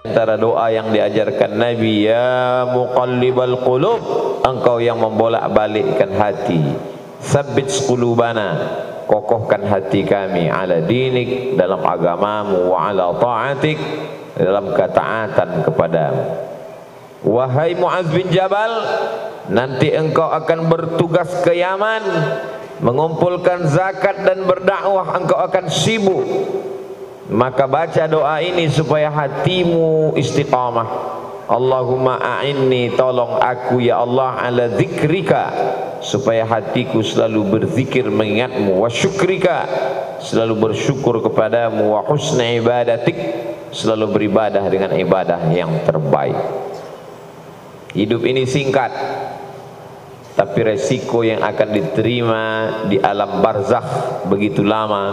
antara doa yang diajarkan Nabi, ya muqallibal qulub, engkau yang membolak-balikkan hati, tsabbit qulubana, kokohkan hati kami, ala dinik, dalam agamamu, wa ala ta'atik, dalam ketaatan kepadamu. Wahai Mu'adz bin Jabal, nanti engkau akan bertugas ke Yaman, mengumpulkan zakat dan berdakwah, engkau akan sibuk. Maka baca doa ini supaya hatimu istiqamah. Allahumma a'inni, tolong aku ya Allah, ala dzikrika, supaya hatiku selalu berzikir mengingatmu, wa syukrika, selalu bersyukur kepadamu, wa husni ibadatik, selalu beribadah dengan ibadah yang terbaik. Hidup ini singkat, tapi resiko yang akan diterima di alam barzakh begitu lama.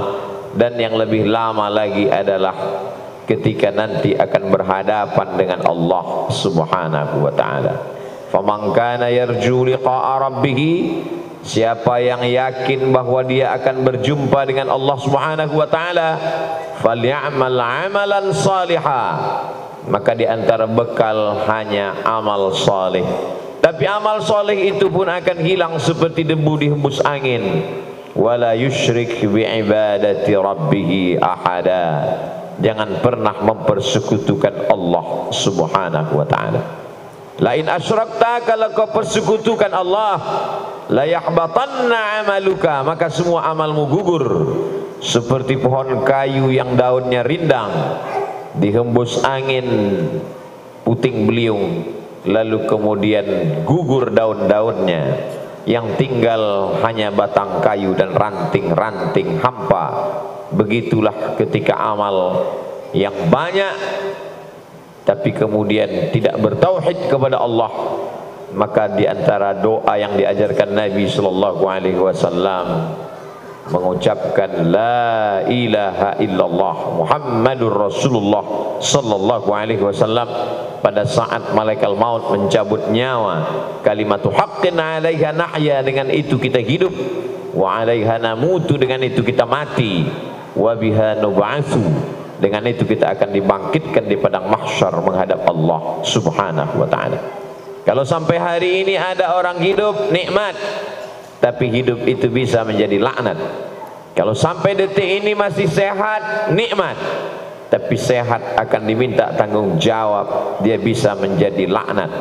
Dan yang lebih lama lagi adalah ketika nanti akan berhadapan dengan Allah Subhanahu wa ta'ala. Faman kana yarju liqa'a rabbih, siapa yang yakin bahwa dia akan berjumpa dengan Allah Subhanahu wa ta'ala, falyamal amalan salihah, maka di antara bekal hanya amal saleh. Tapi amal saleh itu pun akan hilang seperti debu dihembus angin. Wala yusyrik bi'ibadati rabbih ahada, jangan pernah mempersekutukan Allah Subhanahu wa ta'ala. Lain asyrakta, kalau kau persekutukan Allah, la yahbatanna amaluka, maka semua amalmu gugur. Seperti pohon kayu yang daunnya rindang, dihembus angin puting beliung, lalu kemudian gugur daun-daunnya, yang tinggal hanya batang kayu dan ranting-ranting hampa. Begitulah ketika amal yang banyak tapi kemudian tidak bertauhid kepada Allah, maka di antara doa yang diajarkan Nabi sallallahu alaihi wasallam mengucapkan la ilaha illallah Muhammadur Rasulullah sallallahu alaihi wasallam pada saat malaikat maut mencabut nyawa. Kalimatu haqqin 'alaiha nahya, dengan itu kita hidup, wa 'alaiha namutu, dengan itu kita mati, wa biha nub'atsu, dengan itu kita akan dibangkitkan di padang mahsyar menghadap Allah Subhanahu wa ta'ala. Kalau sampai hari ini ada orang hidup nikmat, tapi hidup itu bisa menjadi laknat. Kalau sampai detik ini masih sehat, nikmat, tapi sehat akan diminta tanggung jawab, dia bisa menjadi laknat.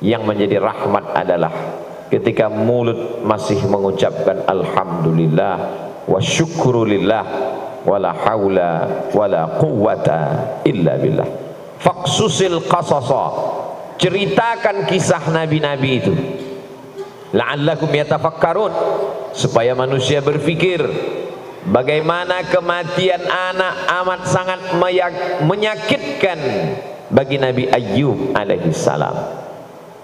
Yang menjadi rahmat adalah ketika mulut masih mengucapkan alhamdulillah wa syukrulillah wala haula wala quwwata illa billah. Faqsusil qasasa, ceritakan kisah nabi-nabi itu, la'allakum yatafakkarun, supaya manusia berpikir. Bagaimana kematian anak amat sangat menyakitkan bagi Nabi Ayyub alaihissalam.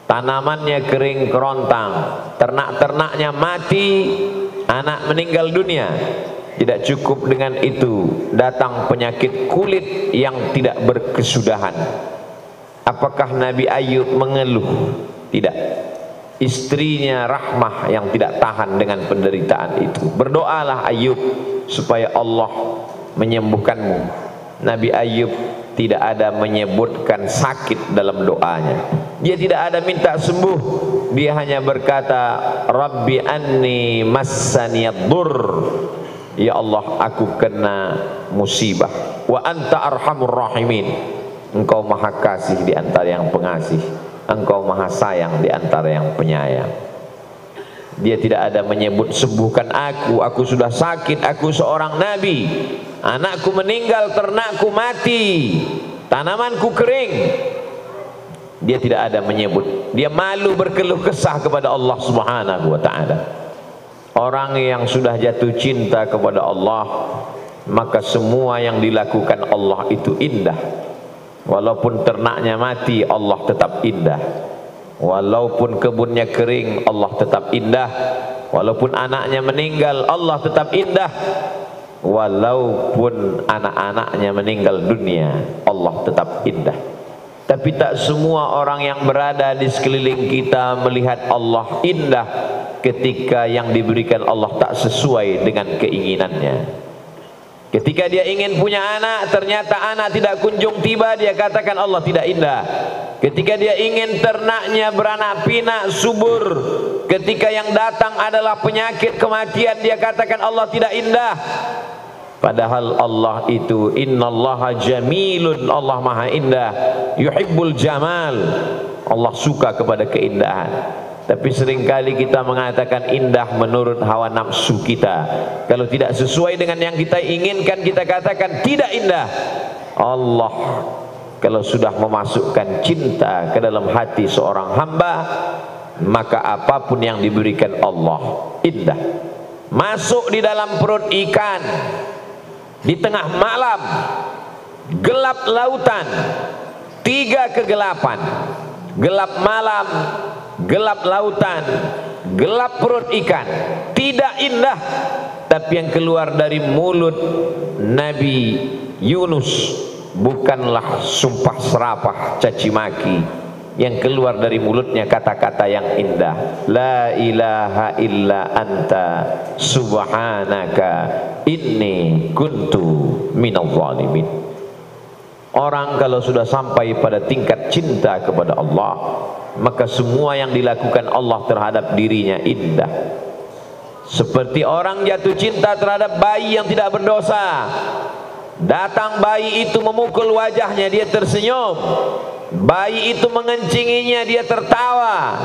Tanamannya kering kerontang, ternak-ternaknya mati, anak meninggal dunia. Tidak cukup dengan itu, datang penyakit kulit yang tidak berkesudahan. Apakah Nabi Ayyub mengeluh? Tidak. Istrinya Rahmah yang tidak tahan dengan penderitaan itu. Berdoalah Ayyub supaya Allah menyembuhkanmu. Nabi Ayyub tidak ada menyebutkan sakit dalam doanya. Dia tidak ada minta sembuh. Dia hanya berkata, Rabbi anni massaniyad-dur, ya Allah, aku kena musibah. Wa anta arhamur rahimin, engkau maha kasih di antara yang pengasih, engkau maha sayang di antara yang penyayang. Dia tidak ada menyebut sembuhkan aku sudah sakit, aku seorang nabi, anakku meninggal, ternakku mati, tanamanku kering. Dia tidak ada menyebut. Dia malu berkeluh kesah kepada Allah Subhanahu wa ta'ala. Orang yang sudah jatuh cinta kepada Allah, maka semua yang dilakukan Allah itu indah. Walaupun ternaknya mati, Allah tetap indah. Walaupun kebunnya kering, Allah tetap indah. Walaupun anaknya meninggal, Allah tetap indah. Walaupun anak-anaknya meninggal dunia, Allah tetap indah. Tapi tak semua orang yang berada di sekeliling kita melihat Allah indah ketika yang diberikan Allah tak sesuai dengan keinginannya. Ketika dia ingin punya anak, ternyata anak tidak kunjung tiba, dia katakan Allah tidak indah. Ketika dia ingin ternaknya beranak pinak subur, ketika yang datang adalah penyakit kematian, dia katakan Allah tidak indah. Padahal Allah itu innallaha jamilun, Allah maha indah, yuhibbul jamal, Allah suka kepada keindahan. Tapi seringkali kita mengatakan indah menurut hawa nafsu kita. Kalau tidak sesuai dengan yang kita inginkan, kita katakan tidak indah. Allah kalau sudah memasukkan cinta ke dalam hati seorang hamba, maka apapun yang diberikan Allah indah. Masuk di dalam perut ikan di tengah malam, gelap lautan, 3 kegelapan, gelap malam, gelap lautan, gelap perut ikan, tidak indah. Tapi yang keluar dari mulut Nabi Yunus bukanlah sumpah serapah caci maki. Yang keluar dari mulutnya kata-kata yang indah. La ilaha illa anta subhanaka inni kuntu minadh dhalimin. Orang kalau sudah sampai pada tingkat cinta kepada Allah, maka semua yang dilakukan Allah terhadap dirinya indah. Seperti orang jatuh cinta terhadap bayi yang tidak berdosa. Datang bayi itu memukul wajahnya, dia tersenyum. Bayi itu mengencinginya, dia tertawa.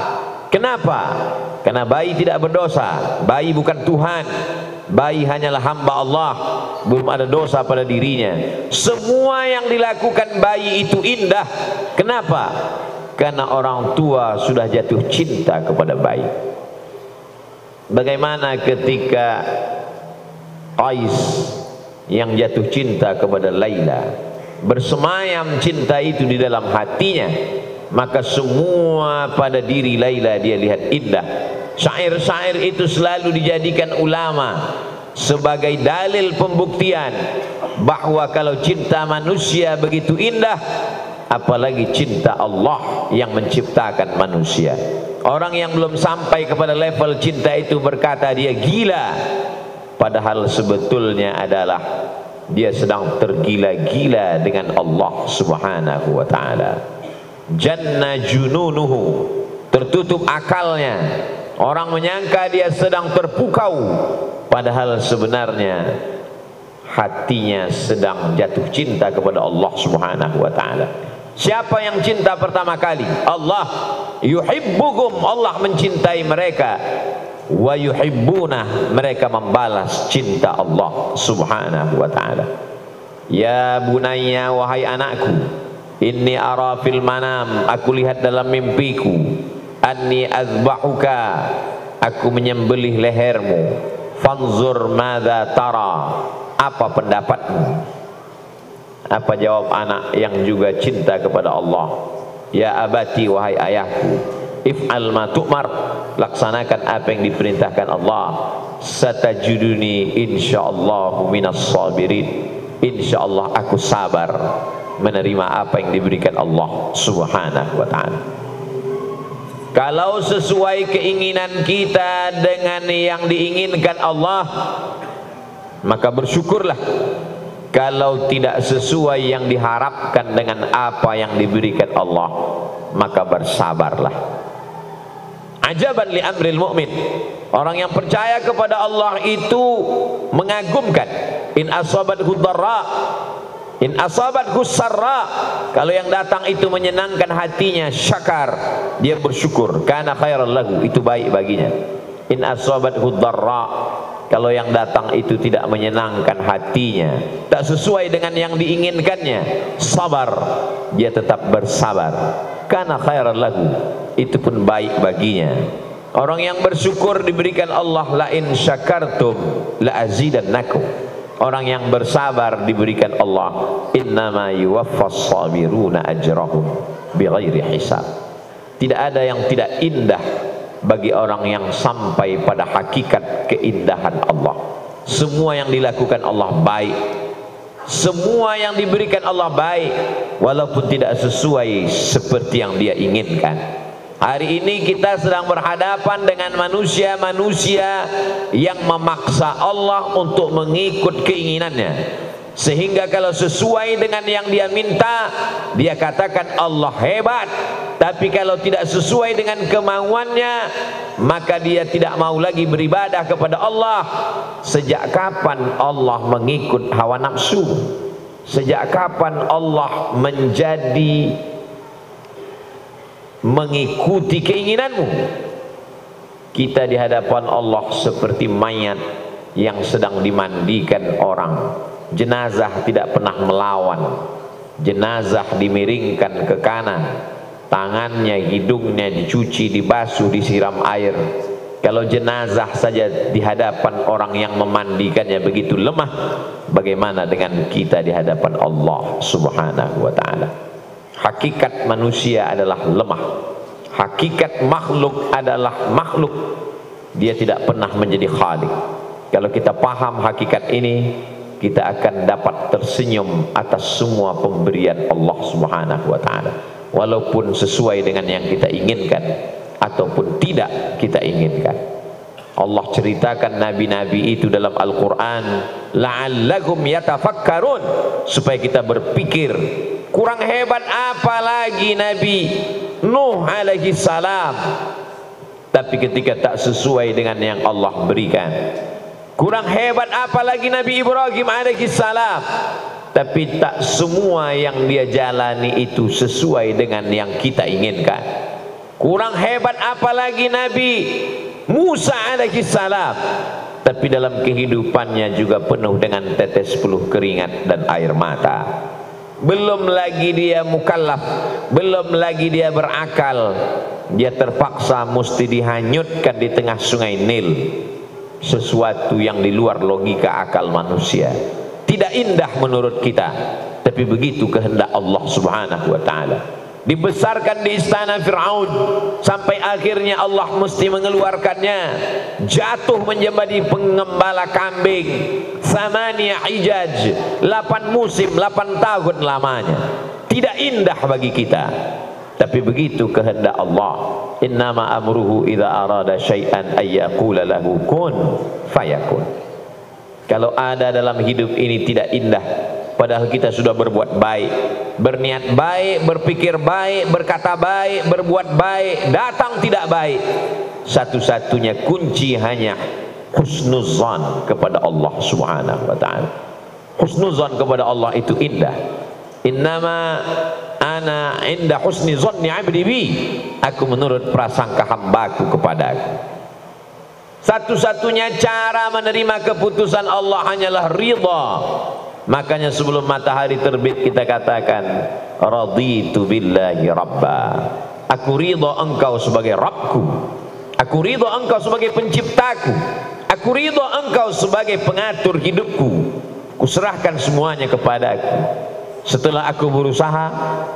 Kenapa? Karena bayi tidak berdosa. Bayi bukan Tuhan. Bayi hanyalah hamba Allah, belum ada dosa pada dirinya. Semua yang dilakukan bayi itu indah. Kenapa? Karena orang tua sudah jatuh cinta kepada bayi. Bagaimana ketika Qais yang jatuh cinta kepada Laila, bersemayam cinta itu di dalam hatinya, maka semua pada diri Laila dia lihat indah. Syair-syair itu selalu dijadikan ulama sebagai dalil pembuktian bahwa kalau cinta manusia begitu indah, apalagi cinta Allah yang menciptakan manusia. Orang yang belum sampai kepada level cinta itu berkata dia gila, padahal sebetulnya adalah dia sedang tergila-gila dengan Allah Subhanahu wa ta'ala. Janna jununuhu, tertutup akalnya. Orang menyangka dia sedang terpukau, padahal sebenarnya hatinya sedang jatuh cinta kepada Allah Subhanahu wa ta'ala. Siapa yang cinta pertama kali? Allah. Yuhibbukum, Allah mencintai mereka. Wa yuhibbuna, mereka membalas cinta Allah Subhanahu wa ta'ala. Ya bunayya, wahai anakku, inni ara fil manam, aku lihat dalam mimpiku, anni azbahuka, aku menyembelih lehermu, fanzur madza tara, apa pendapatmu? Apa jawab anak yang juga cinta kepada Allah? Ya abati, wahai ayahku, if'al ma tu'mar, laksanakan apa yang diperintahkan Allah. Satajuduni insyaallah minas sabirin, insyaallah aku sabar menerima apa yang diberikan Allah Subhanahu wa ta'ala. Kalau sesuai keinginan kita dengan yang diinginkan Allah, maka bersyukurlah. Kalau tidak sesuai yang diharapkan dengan apa yang diberikan Allah, maka bersabarlah. Ajaban li amril mu'min, orang yang percaya kepada Allah itu mengagumkan. In asabathu dharra, in asabathu sarra, kalau yang datang itu menyenangkan hatinya, syakar, dia bersyukur, kana khairal lahu, itu baik baginya. In asabathu dharra, kalau yang datang itu tidak menyenangkan hatinya, tak sesuai dengan yang diinginkannya, sabar, dia tetap bersabar, kana khairal lahu, itu pun baik baginya. Orang yang bersyukur diberikan Allah, la in syakartum la azidannakum. Orang yang bersabar diberikan Allah, innama yuwaffas sabiruna ajrahum bighairi hisab. Tidak ada yang tidak indah bagi orang yang sampai pada hakikat keindahan Allah. Semua yang dilakukan Allah baik, semua yang diberikan Allah baik, walaupun tidak sesuai seperti yang dia inginkan. Hari ini kita sedang berhadapan dengan manusia-manusia yang memaksa Allah untuk mengikut keinginannya, sehingga kalau sesuai dengan yang dia minta, dia katakan Allah hebat. Tapi kalau tidak sesuai dengan kemauannya, maka dia tidak mau lagi beribadah kepada Allah. Sejak kapan Allah mengikut hawa nafsu? Sejak kapan Allah menjadi mengikuti keinginanmu? Kita di hadapan Allah seperti mayat yang sedang dimandikan orang. Jenazah tidak pernah melawan. Jenazah dimiringkan ke kanan, tangannya, hidungnya dicuci, dibasuh, disiram air. Kalau jenazah saja di hadapan orang yang memandikannya begitu lemah, bagaimana dengan kita di hadapan Allah Subhanahu wa ta'ala? Hakikat manusia adalah lemah. Hakikat makhluk adalah makhluk. Dia tidak pernah menjadi khalik. Kalau kita paham hakikat ini, kita akan dapat tersenyum atas semua pemberian Allah Subhanahu wa ta'ala, walaupun sesuai dengan yang kita inginkan ataupun tidak kita inginkan. Allah ceritakan nabi-nabi itu dalam Al-Quran, la'allahum yatafakkarun, supaya kita berpikir. Kurang hebat apa lagi Nabi Nuh alaihi salam, tapi ketika tak sesuai dengan yang Allah berikan. Kurang hebat apalagi Nabi Ibrahim alaihi salam, tapi tak semua yang dia jalani itu sesuai dengan yang kita inginkan. Kurang hebat apalagi Nabi Musa alaihi salam, tapi dalam kehidupannya juga penuh dengan tetes peluh keringat dan air mata. Belum lagi dia mukallaf, belum lagi dia berakal, dia terpaksa mesti dihanyutkan di tengah sungai Nil. Sesuatu yang di luar logika akal manusia, tidak indah menurut kita, tapi begitu kehendak Allah Subhanahu wa ta'ala. Dibesarkan di istana Fir'aun sampai akhirnya Allah mesti mengeluarkannya, jatuh menjadi pengembala kambing. Thamaniyah hijaj, 8 musim, 8 tahun lamanya. Tidak indah bagi kita, tapi begitu kehendak Allah. Innama amruhu idza arada syai'an ay yaqula lahu kun fayakun. Kalau ada dalam hidup ini tidak indah, padahal kita sudah berbuat baik, berniat baik, berpikir baik, berkata baik, berbuat baik, datang tidak baik, satu-satunya kunci hanya husnuzan kepada Allah Subhanahu wa ta'ala. Husnuzan kepada Allah itu indah. Innama ana inda husni zanni abdi bi, aku menurut prasangka hambaku kepadaku. Satu-satunya cara menerima keputusan Allah hanyalah ridha. Makanya sebelum matahari terbit kita katakan raditu billahi rabba, aku ridha engkau sebagai Rabbku, aku ridha engkau sebagai penciptaku, aku ridha engkau sebagai pengatur hidupku. Kuserahkan semuanya kepadaku. Setelah aku berusaha,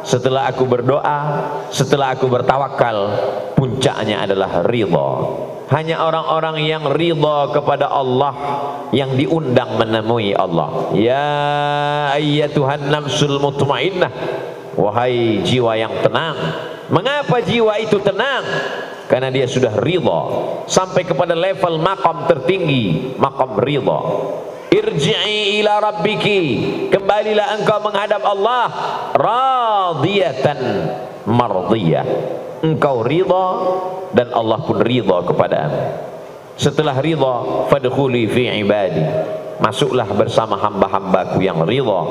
setelah aku berdoa, setelah aku bertawakal, puncaknya adalah ridha. Hanya orang-orang yang ridha kepada Allah yang diundang menemui Allah. Ya ayyatuhan nafsul mutmainnah, wahai jiwa yang tenang. Mengapa jiwa itu tenang? Karena dia sudah ridha sampai kepada level maqam tertinggi, maqam ridha. Irji'i ila rabbiki, kembalilah engkau menghadap Allah radiyatan mardiyah, engkau ridha dan Allah pun ridha kepadamu. Setelah ridha, fadkhuli fi ibadi, masuklah bersama hamba-hambaku yang ridha.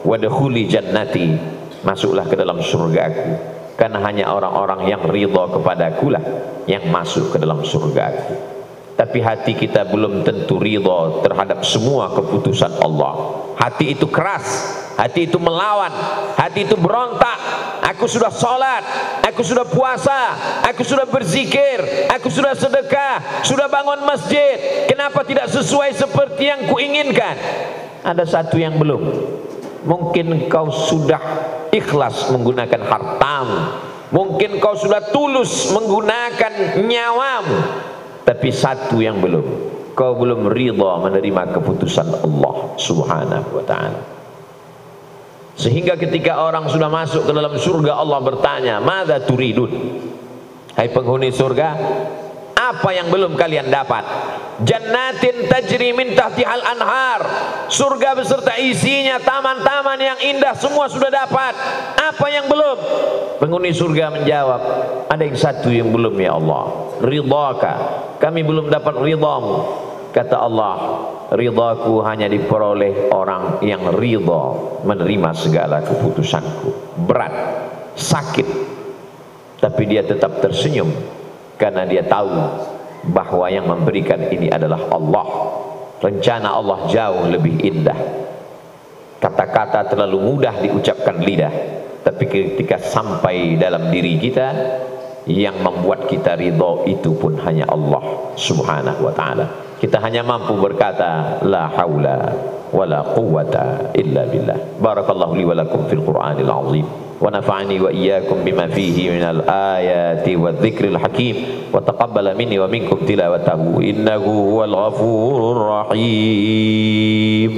Wadkhuli jannati, masuklah ke dalam surgaku. Karena hanya orang-orang yang ridha kepadaku lah yang masuk ke dalam surgaku. Tapi hati kita belum tentu ridha terhadap semua keputusan Allah. Hati itu keras, hati itu melawan, hati itu berontak. Aku sudah sholat, aku sudah puasa, aku sudah berzikir, aku sudah sedekah, sudah bangun masjid, kenapa tidak sesuai seperti yang kuinginkan? Ada satu yang belum. Mungkin kau sudah ikhlas menggunakan hartamu, mungkin kau sudah tulus menggunakan nyawamu, tapi satu yang belum, kau belum ridha menerima keputusan Allah Subhanahu wa ta'ala. Sehingga ketika orang sudah masuk ke dalam surga, Allah bertanya, "Madza turidun?" Hai penghuni surga, apa yang belum kalian dapat? Jannatin tajri min tahtihal anhar, surga beserta isinya, taman-taman yang indah, semua sudah dapat. Apa yang belum? Penghuni surga menjawab, ada yang satu yang belum ya Allah, ridhaka, kami belum dapat ridhamu. Kata Allah, ridhaku hanya diperoleh orang yang ridha menerima segala keputusanku. Berat, sakit, tapi dia tetap tersenyum karena dia tahu bahwa yang memberikan ini adalah Allah. Rencana Allah jauh lebih indah. Kata-kata terlalu mudah diucapkan lidah, tapi ketika sampai dalam diri kita, yang membuat kita ridho itu pun hanya Allah subhanahu wa ta'ala. Kita hanya mampu berkata la haula wala quwwata illa billah. Barakallahu li wa lakum fil Qur'anil azim, wa nafa'ani wa iyyakum bima fihi minal ayati wadh-dhikril hakim, wa taqabbala minni wa minkum tilawatahu innahu huwal ghafurur rahim.